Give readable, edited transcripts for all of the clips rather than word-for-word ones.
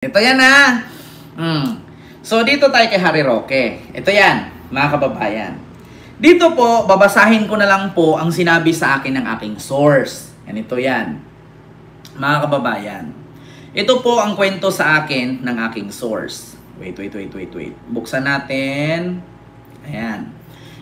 Ito yan ha. So dito tayo kay Harry Roque. Ito yan, mga kababayan. Dito po, babasahin ko na lang po ang sinabi sa akin ng aking source. Ganito yan, mga kababayan. Ito po ang kwento sa akin ng aking source. Wait. Buksan natin. Ayan.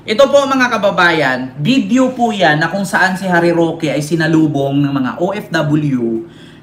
Ito po mga kababayan, video po yan na kung saan si Harry Roque ay sinalubong ng mga OFW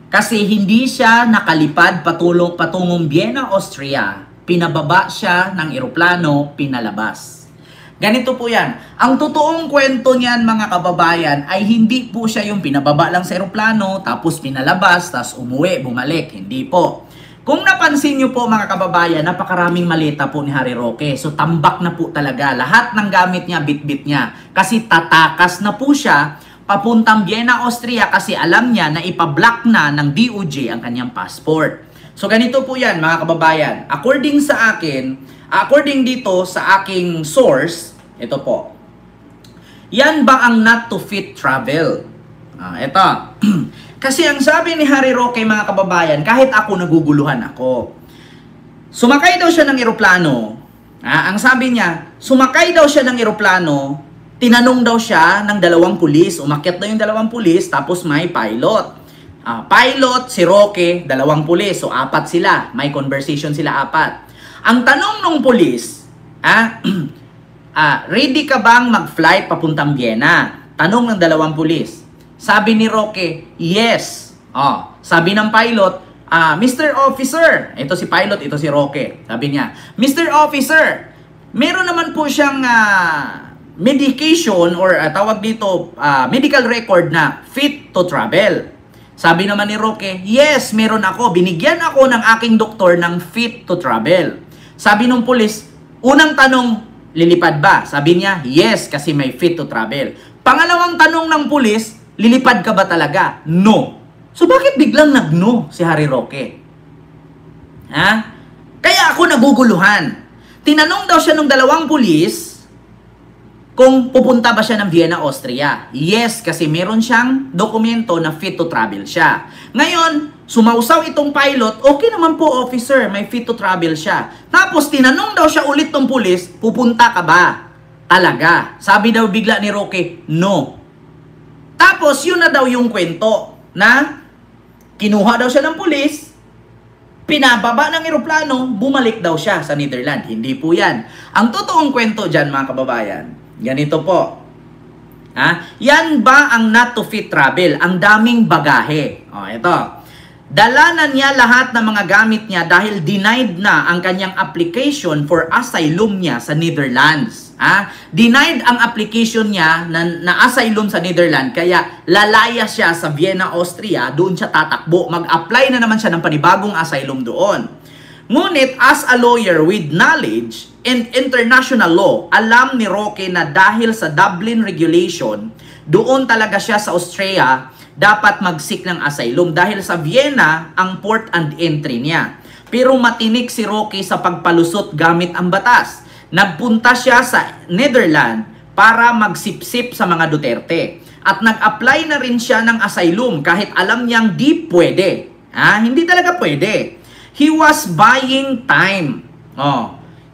kasi hindi siya nakalipad patungong Vienna, Austria. Pinababa siya ng eroplano, pinalabas. Ganito po yan. Ang totoong kwento niyan mga kababayan ay hindi po siya yung pinababa lang sa eroplano, tapos pinalabas, tapos umuwi, bumalik. Hindi po. Kung napansin nyo po mga kababayan, napakaraming maleta po ni Harry Roque. So tambak na po talaga. Lahat ng gamit niya, bit-bit niya. Kasi tatakas na po siya papuntang Vienna, Austria kasi alam niya na ipablock na ng DOJ ang kanyang passport. So ganito po yan mga kababayan. According sa akin, according dito sa aking source, ito po. Yan ba ang not to fit travel? Ito. Kasi ang sabi ni Harry Roque mga kababayan, kahit ako naguguluhan ako. Sumakay daw siya ng eroplano. Ang sabi niya, sumakay daw siya ng eroplano. Tinanong daw siya ng dalawang pulis. Umakyat na yung dalawang pulis, tapos may pilot. Pilot, si Roque, dalawang pulis. So, apat sila. May conversation sila, apat. Ang tanong ng pulis, ready ka bang mag-flight papuntang Vienna? Tanong ng dalawang pulis. Sabi ni Roque, yes. Sabi ng pilot, Mr. Officer, ito si pilot, ito si Roque. Sabi niya, Mr. Officer, meron naman po siyang medication or tawag dito medical record na fit to travel. Sabi naman ni Roque, yes, meron ako. Binigyan ako ng aking doktor ng fit to travel. Sabi nung pulis, unang tanong, lilipad ba? Sabi niya, yes, kasi may fit to travel. Pangalawang tanong ng pulis, lilipad ka ba talaga? No. So bakit biglang nag-no si Harry Roque? Kaya ako naguguluhan. Tinanong daw siya ng dalawang pulis kung pupunta ba siya ng Vienna, Austria. Yes, kasi meron siyang dokumento na fit to travel siya. Ngayon, sumausaw itong pilot, okay naman po officer, may fit to travel siya. Tapos tinanong daw siya ulit tong pulis, pupunta ka ba? Talaga. Sabi daw bigla ni Roque, no. Tapos yun na daw yung kwento na kinuha daw siya ng pulis, pinababa ng eroplano, bumalik daw siya sa Netherlands. Hindi po yan. Ang totoong kwento dyan mga kababayan, ganito po. Yan ba ang not to fit travel? Ang daming bagahe. Ito. Dala na niya lahat ng mga gamit niya dahil denied na ang kanyang application for asylum niya sa Netherlands. Denied ang application niya na asylum sa Netherlands, kaya lalaya siya sa Vienna, Austria, doon siya tatakbo. Mag-apply na naman siya ng panibagong asylum doon. Ngunit as a lawyer with knowledge and international law, alam ni Roque na dahil sa Dublin regulation, doon talaga siya sa Austria dapat mag-seek ng asylum dahil sa Vienna ang port and entry niya. Pero matinik si Roque sa pagpalusot gamit ang batas. Nagpunta siya sa Netherlands para magsipsip sa mga Duterte. At nag-apply na rin siya ng asylum kahit alam niyang di pwede. Hindi talaga pwede. He was buying time.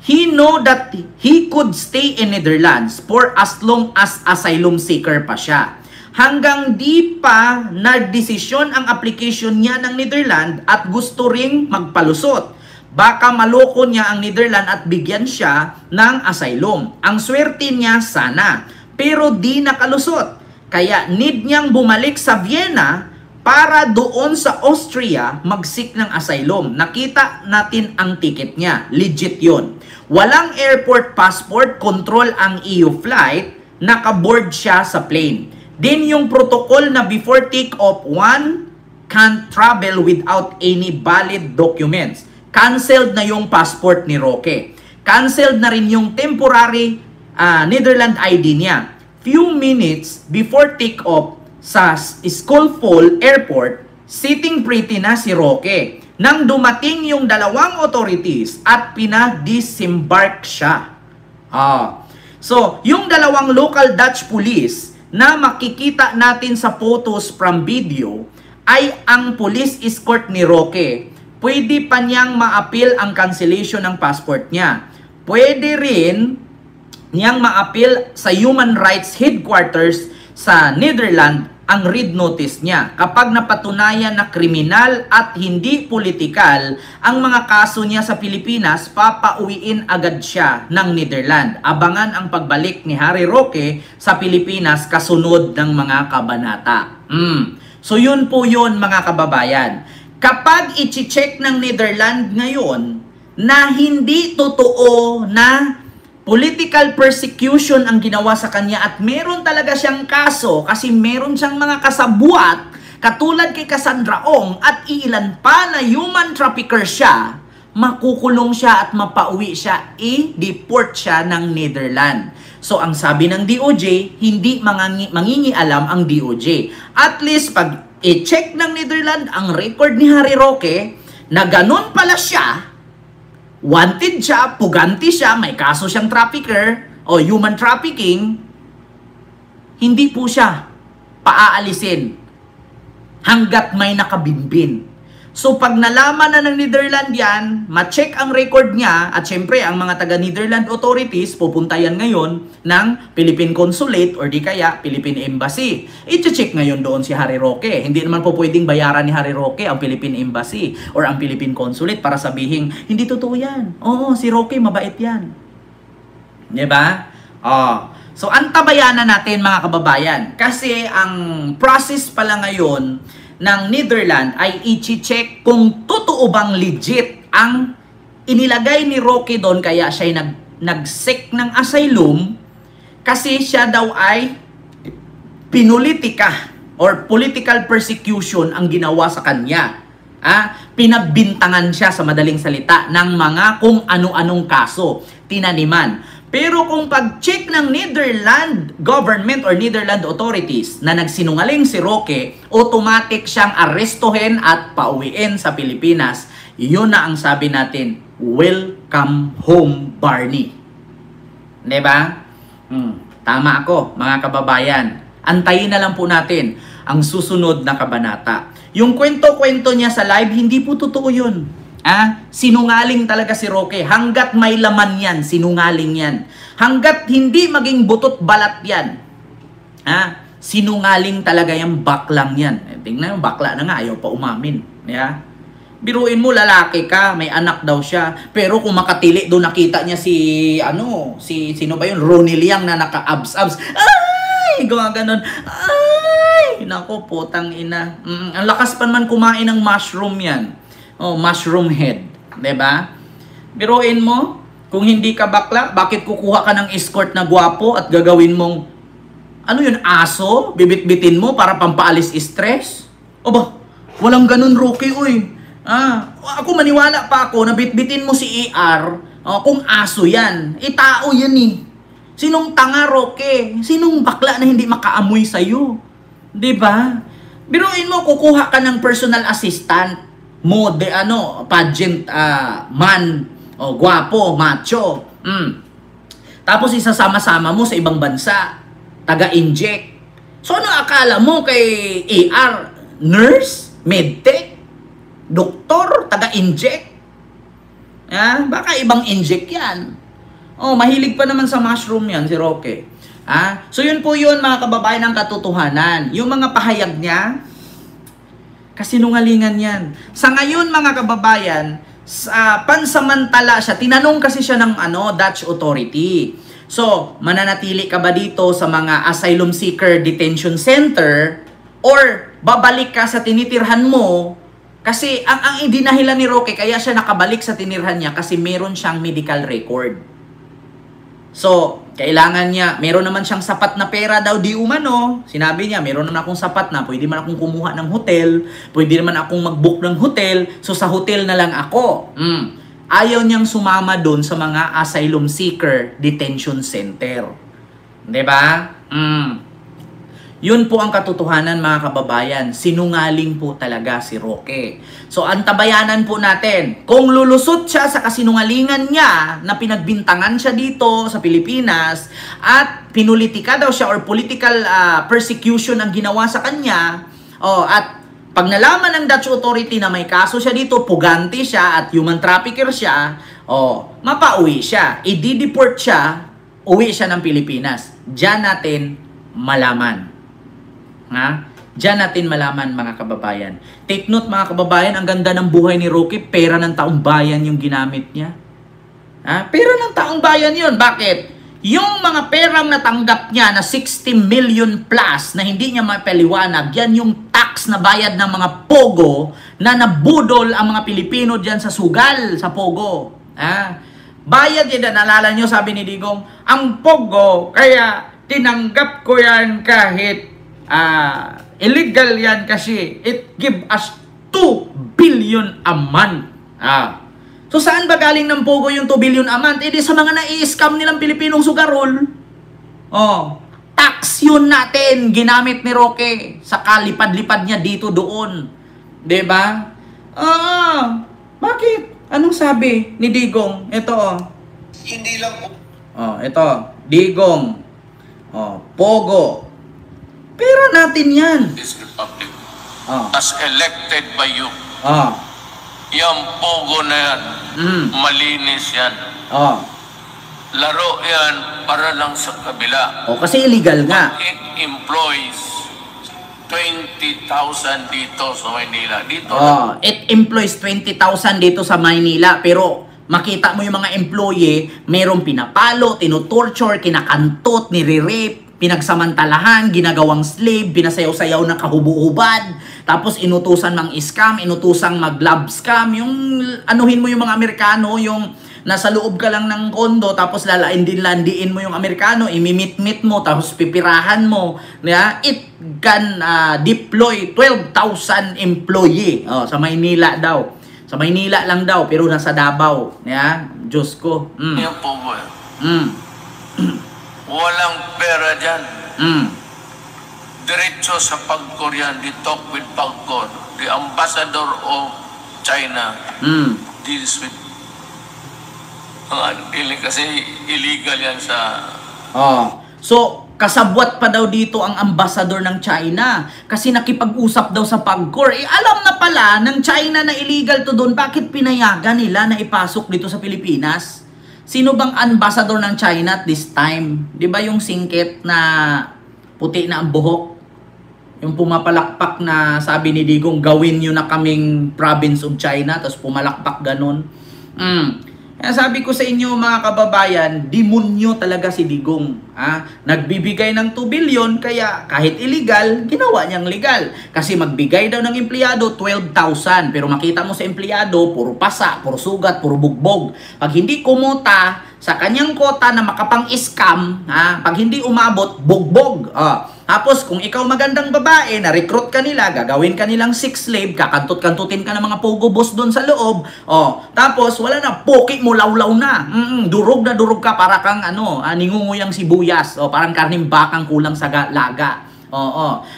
He know that he could stay in Netherlands for as long as asylum seeker pa siya. Hanggang di pa nagdesisyon ang application niya ng Netherlands at gusto ring magpalusot. Baka maloko niya ang Netherlands at bigyan siya ng asylum. Ang swerte niya sana, pero di nakalusot. Kaya need niyang bumalik sa Vienna para doon sa Austria mag-seek ng asylum. Nakita natin ang ticket niya. Legit yun. Walang airport passport, control ang EU flight, nakaboard siya sa plane. Din yung protocol na before take-off, one can't travel without any valid documents. Cancelled na yung passport ni Roque. Cancelled na rin yung temporary Netherlands ID niya. Few minutes before take-off sa Schiphol Airport, sitting pretty na si Roque. Nang dumating yung dalawang authorities at pinadisembark siya. So, yung dalawang local Dutch police na makikita natin sa photos from video ay ang police escort ni Roque pwede pa niyang ma-appeal ang cancellation ng passport niya. Pwede rin niyang ma-appeal sa Human Rights Headquarters sa Netherlands ang red notice niya. Kapag napatunayan na kriminal at hindi politikal ang mga kaso niya sa Pilipinas, papauwiin agad siya ng Netherlands. Abangan ang pagbalik ni Harry Roque sa Pilipinas kasunod ng mga kabanata. So yun po yun mga kababayan. Kapag i-check ng Netherlands ngayon na hindi totoo na political persecution ang ginawa sa kanya at meron talaga siyang kaso kasi meron siyang mga kasabwat katulad kay Cassandra Ong at iilan pa na human trafficker siya, makukulong siya at mapauwi siya, i-deport siya ng Netherlands. So ang sabi ng DOJ, hindi mangingialam ang DOJ. At least pag i-check ng Netherlands ang record ni Harry Roque na ganun pala siya, wanted siya, puganti siya, may kaso siyang trafficker o human trafficking, hindi po siya paaalisin hanggat may nakabinbin. So pag nalaman na ng Netherlands yan, ma-check ang record niya at syempre ang mga taga-Netherlands authorities pupunta yan ngayon ng Philippine Consulate or di kaya Philippine Embassy. I-check ngayon doon si Harry Roque. Hindi naman po pwedeng bayaran ni Harry Roque ang Philippine Embassy or ang Philippine Consulate para sabihin, hindi totoo yan. Oo, si Roque mabait yan. Diba? So antabayanan natin mga kababayan kasi ang process pala ngayon ng Netherlands ay i-check kung totoo bang legit ang inilagay ni Roque doon kaya siya ay nag-seek ng asylum kasi siya daw ay pinulitika or political persecution ang ginawa sa kanya. Pinagbintangan siya sa madaling salita ng mga kung ano-anong kaso, tinaniman. Pero kung pag-check ng Netherlands government or Netherlands authorities na nagsinungaling si Roque, automatic siyang arestuhin at pauwiin sa Pilipinas. Yun na ang sabi natin, welcome home, Barney. Diba? Tama ako, mga kababayan. Antayin na lang po natin ang susunod na kabanata. Yung kwento-kwento niya sa live, hindi po totoo yun. Sinungaling talaga si Roque. Hanggat may laman yan, sinungaling yan. Hanggat hindi maging butot balat yan, sinungaling talaga yan, baklang yan. Tingnan yung bakla na nga, ayaw pa umamin. Biruin mo, lalaki ka, may anak daw siya. Pero kung makatili, doon nakita niya sino ba yun? Ronnie Liang na naka-abs-abs. Ay! Gawa ganon. Ay! Naku, putang ina. Ang lakas pa naman kumain ng mushroom yan. Mushroom head. Diba? Biruin mo, kung hindi ka bakla, bakit kukuha ka ng escort na gwapo at gagawin mong, aso? Bibit-bitin mo para pampaalis stress? Walang ganun, Roque, uy. Ako maniwala pa ako na bitbitin mo si ER kung aso yan. Tao yan eh. Sinong tanga, Roque? Sinong bakla na hindi makaamoy sa'yo? Diba? Biruin mo, kukuha ka ng personal assistant pageant man, gwapo, macho. Tapos isasama-sama mo sa ibang bansa, taga-inject. So ano akala mo kay ER? Nurse? Medtech? Doktor? Taga-inject? Baka ibang inject yan. Mahilig pa naman sa mushroom yan si Roque. So yun po yun mga kababayan ng katotohanan. Yung mga pahayag niya, kasinungalingan yan. Sa ngayon mga kababayan, pansamantala siya. Tinanong kasi siya ng Dutch authority. So, mananatili ka ba dito sa mga asylum seeker detention center or babalik ka sa tinitirhan mo? Kasi ang idinahilan ni Roque kaya siya nakabalik sa tinirhan niya kasi meron siyang medical record. So, kailangan niya, meron naman siyang sapat na pera daw di umano. Sinabi niya, meron naman akong sapat na, pwede man akong kumuha ng hotel, pwede naman akong mag-book ng hotel, so sa hotel na lang ako. Ayaw niyang sumama doon sa mga asylum seeker detention center. Diba? Yun po ang katotohanan mga kababayan. Sinungaling po talaga si Roque. So antabayanan po natin. Kung lulusot siya sa kasinungalingan niya na pinagbintangan siya dito sa Pilipinas at pinulitika daw siya or political persecution ang ginawa sa kanya at Pag nalaman ng Dutch authority na may kaso siya dito, pugante siya at human trafficker siya, mapauwi siya. I-deport siya, uwi siya ng Pilipinas. Diyan natin malaman. Ha? Diyan natin malaman, mga kababayan. Take note, mga kababayan, ang ganda ng buhay ni Roque, pera ng taong bayan yung ginamit niya. Ha? Pera ng taong bayan yun. Bakit? Yung mga perang natanggap niya na 60 million plus na hindi niya mapaliwanag, yan yung tax na bayad ng mga pogo na nabudol ang mga Pilipino dyan sa sugal, sa pogo. Bayad yan, naalala nyo, sabi ni Digong, ang pogo, kaya tinanggap ko yan kahit illegal yan kasi it give us 2 billion a month. So saan ba galing ng pogo yung 2 billion a month? Di sa mga nai-scam nilang Pilipinong sugarol. Tax yun natin, ginamit ni Roque. Sa kalipad-lipad niya dito doon. Diba? Bakit? Anong sabi ni Digong? Ito Hindi lang po. ito. Digong. Pogo. Pera natin yan. This republic. As elected by you. Yung pogo na yan, malinis yan. Laro yan para lang sa kabila. Kasi illegal nga. It employs 20,000 dito sa Maynila. Dito it employs 20,000 dito sa Maynila. Pero makita mo yung mga employee, merong pinapalo, tinutorture, kinakantot, nire-rape, pinagsamantalahan, ginagawang slave, pinasayaw-sayaw na kahubo-hubad, tapos inutusan mang scam, inutusan mag-love scam, yung anuhin mo yung mga Amerikano, yung nasa loob ka lang ng kondo, tapos landiin mo yung Amerikano, imimit-mit mo, tapos pipirahan mo. It can deploy 12,000 employee sa Maynila daw. Sa Maynila lang daw, pero nasa Davao. Diyos ko. Yung pogo walang pera dyan. Diretso sa Pagcor yan. They talk with Pagcor. The ambassador of China deals with kasi illegal yan sa... So, kasabwat pa daw dito ang ambassador ng China. Kasi nakipag-usap daw sa Pagcor. Alam na pala ng China na illegal to doon. Bakit pinayagan nila na ipasok dito sa Pilipinas? Sino bang ambassador ng China at this time? Di ba yung singkit na puti na ang buhok? Yung pumapalakpak na sabi ni Digong, gawin nyo na kaming province of China, tapos pumalakpak ganun. Kaya sabi ko sa inyo, mga kababayan, demonyo talaga si Digong. Nagbibigay ng 2 billion, kaya kahit illegal, ginawa niyang legal. Kasi magbigay daw ng empleyado 12,000. Pero makita mo sa empleyado, puro pasa, puro sugat, puro bugbog. Pag hindi kumuta sa kanyang kota na makapang-scam, pag hindi umabot, bugbog. Tapos kung ikaw magandang babae, na-recruit ka nila, gagawin ka nilang sex slave, kakantot-kantutin ka ng mga pogo boss doon sa loob. Tapos wala na, poki mo lawlaw na. Durog na durog ka para kang ningunguyang sibuyas. Parang karning bakang kulang sa laga.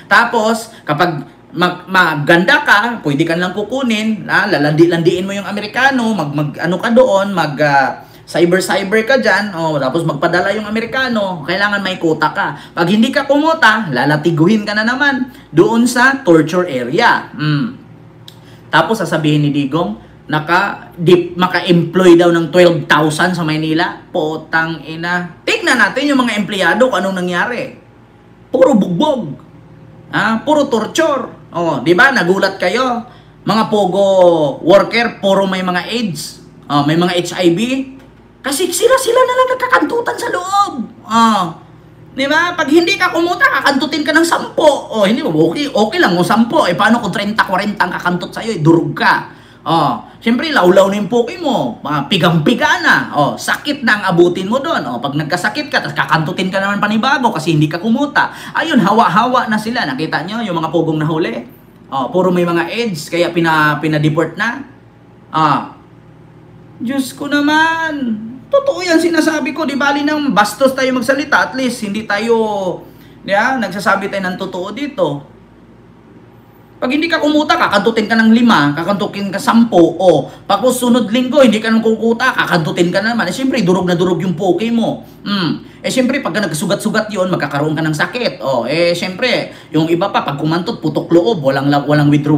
Tapos kapag maganda ka, pwede ka lang kukunin, lalandi-landiin mo yung Amerikano, ano ka doon, cyber ka dyan, tapos magpadala yung Amerikano, kailangan may quota ka. Pag hindi ka kumuta, lalatiguhin ka na naman doon sa torture area. Tapos sasabihin ni Digong, maka-employ daw ng 12,000 sa Maynila. Potang ina. Tignan natin yung mga empleyado kung anong nangyari. Puro bugbog. Puro torture. Di ba? Nagulat kayo. Mga pogo worker, puro may mga AIDS. May mga HIV. Kasi sila na lang nagkakantutan sa loob. Di ba? Pag hindi ka kumuta, kakantutin ka ng 10. Hindi mo, okay lang mo 10. Paano kung 30-40 ang kakantut sa'yo? Durog ka. Siyempre, lawlaw na yung poke mo. Pigang-piga na. Sakit na ang abutin mo doon. Pag nagkasakit ka, tapos kakantutin ka naman panibago kasi hindi ka kumuta. Ayun, hawa-hawa na sila. Nakita nyo yung mga pogong nahuli? Puro may mga AIDS, kaya pinadeport na. Diyos ko naman. Totoo yan sinasabi ko. Di bali nang bastos tayo magsalita. At least, hindi tayo nagsasabi tayo ng totoo dito. Pag hindi ka kumuta, kakantutin ka ng 5, kakantutin ka 10, o pag sunod linggo, hindi ka nang kukuta, kakantutin ka na naman. Siyempre, durog na durog yung poke mo. Siyempre, pag nagsugat-sugat yun, magkakaroon ka ng sakit. Siyempre, yung iba pa, pag kumantot, putok loob, walang withdraw.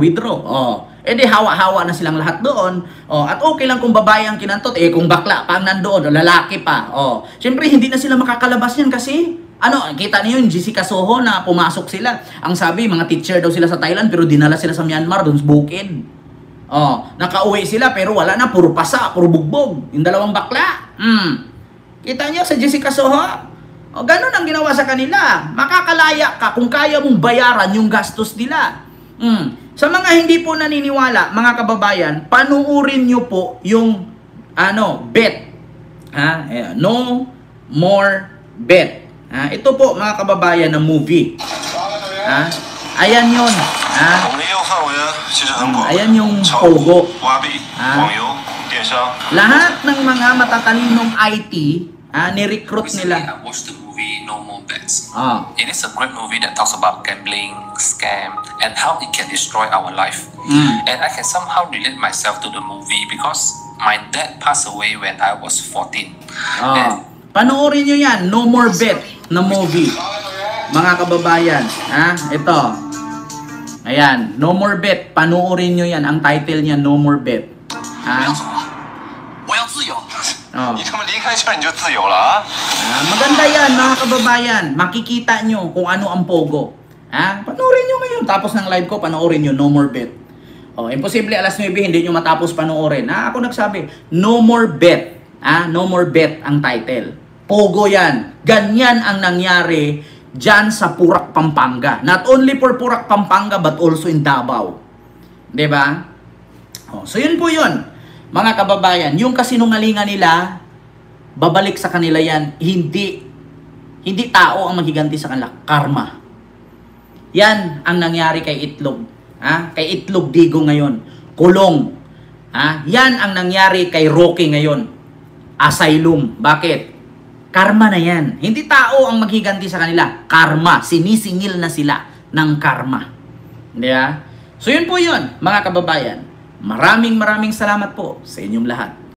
Di hawa-hawa na silang lahat doon. At okay lang kung babae ang kinantot, kung bakla pa ang nandoon, o lalaki pa. Siyempre, hindi na sila makakalabas yan kasi, kita niyo yung Jessica Soho na pumasok sila. Ang sabi, mga teacher daw sila sa Thailand, pero dinala sila sa Myanmar, doon sa bukid. Nakauwi sila, pero wala na, puro pasa, puro bugbog. Yung dalawang bakla. Kita niyo sa Jessica Soho? Ganun ang ginawa sa kanila. Makakalaya ka kung kaya mong bayaran yung gastos nila. Sa mga hindi po naniniwala, mga kababayan, panuurin nyo po yung bet. No more bet. Ito po, mga kababayan, na movie. Ayan yun. Ayan yung Pogo. Lahat ng mga matatalinong IT, ni-recruit nila. No More Bets. It is a great movie that talks about gambling, scam, and how it can destroy our life. And I can somehow relate myself to the movie because my dad passed away when I was 14. Panoorin nyo yan, No More Bet na movie. Mga kababayan, ito. Ayan, No More Bet. Panoorin nyo yan. Ang title niya, No More Bet. Maganda yan, mga kababayan. Makikita nyo kung ano ang Pogo. Panoorin nyo ngayon. Tapos ng live ko, panoorin nyo, No More Bet. Imposible alas 9 hindi nyo matapos panoorin. Ako nagsabi, No More Bet. No More Bet ang title. Pogo yan. Ganyan ang nangyari dyan sa Purak, Pampanga. Not only for Purak, Pampanga, but also in Davao. Diba? So yun po yun. Mga kababayan, yung kasinungalingan nila, babalik sa kanila yan. Hindi tao ang maghiganti sa kanila. Karma. Yan ang nangyari kay Itlog. Kay Itlog Digo ngayon. Kulong. Yan ang nangyari kay Rocky ngayon. Asylum. Bakit? Karma na yan. Hindi tao ang maghiganti sa kanila. Karma. Sinisingil na sila ng karma. Diba? So yun po yun, mga kababayan. Maraming salamat po sa inyong lahat.